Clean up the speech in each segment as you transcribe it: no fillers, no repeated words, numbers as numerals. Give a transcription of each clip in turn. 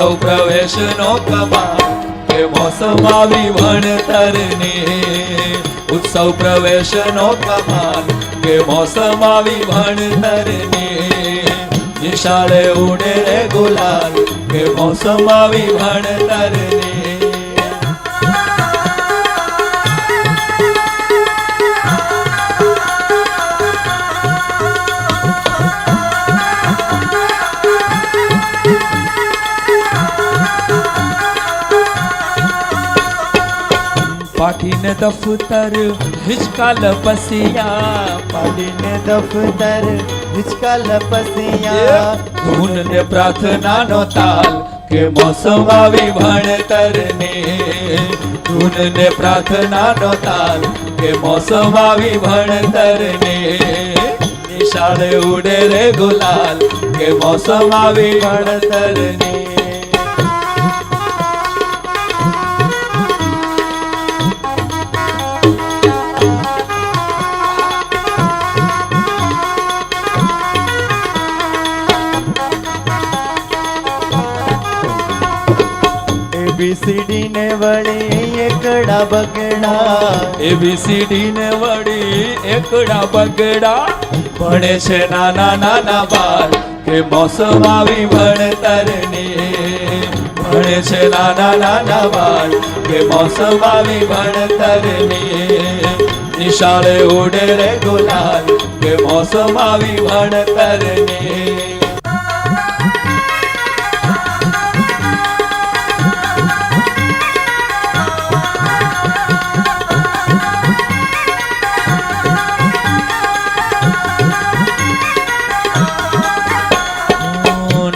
ઉત્સવ પ્રવેશ નો કમાલ કે મોસમ આવી ભણતરની ઉત્સવ પ્રવેશ નો કમાલ કે મોસમ આવી ભણતરની નિશાળે ઉડે રે ગુલાલ કે મોસમ આવી ભણતરની પાઠીને દફતર હિચકા લપસિયા પાડીને દફતર હિચકા લપસિયા ધૂન ને પ્રાર્થના નો તાલ કે મોસમ આવી ભણતરની ધૂન ને પ્રાર્થના નો તાલ કે મોસમ આવી ભણતરની નિશાળે ઉડે રે ગુલાલ કે મોસમ આવી ભણતરની ABCD ને વળી એકડા બગડા ABCD ને વળી એકડા બગડા ભણે છે નાના નાના બાળ કે મોસમ આવી ભણતરની ભણે છે નાના નાના બાળ કે મોસમ આવી ભણતરની નિશાળે ઉડે રે ગુલાલ કે મોસમ આવી ભણતરની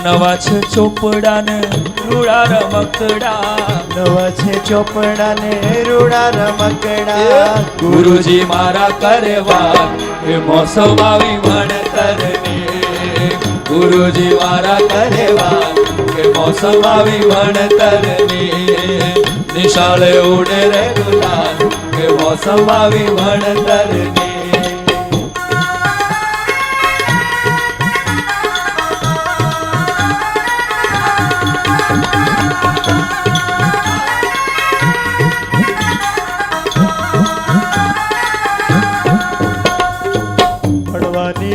નવા છે ચોપડા ને રૂડા રમકડા નવા છે ચોપડા ને રૂડા રમકડા ગુરુજી મારા કરે વાત એ મોસમ આવી ભણતરની ગુરુજી મારા કરે વાત કે મોસમ આવી ભણતરની નિશાળે ઉડે રે ગુલાલ કે મોસમ આવી ભણતરની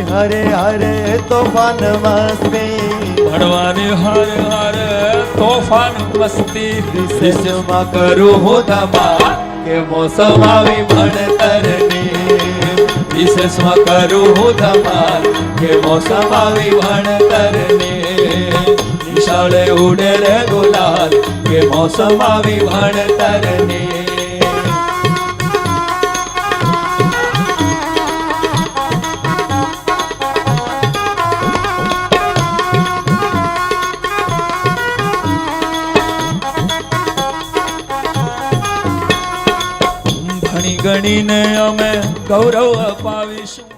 હરે હરે તોફાન મસ્તી ભણવાની હરે હરે તોફાન મસ્તી રિસેસમાં કરું હું ધમાલ કે મોસમ આવી ભણતરની રિસેસમાં કરું હું ધમાલ કે મોસમ આવી ભણતરની નિશાળે ઉડે રે ગુલાલ કે મોસમ આવી ભણતરની ગણીને અમે ગૌરવ અપાવીશું।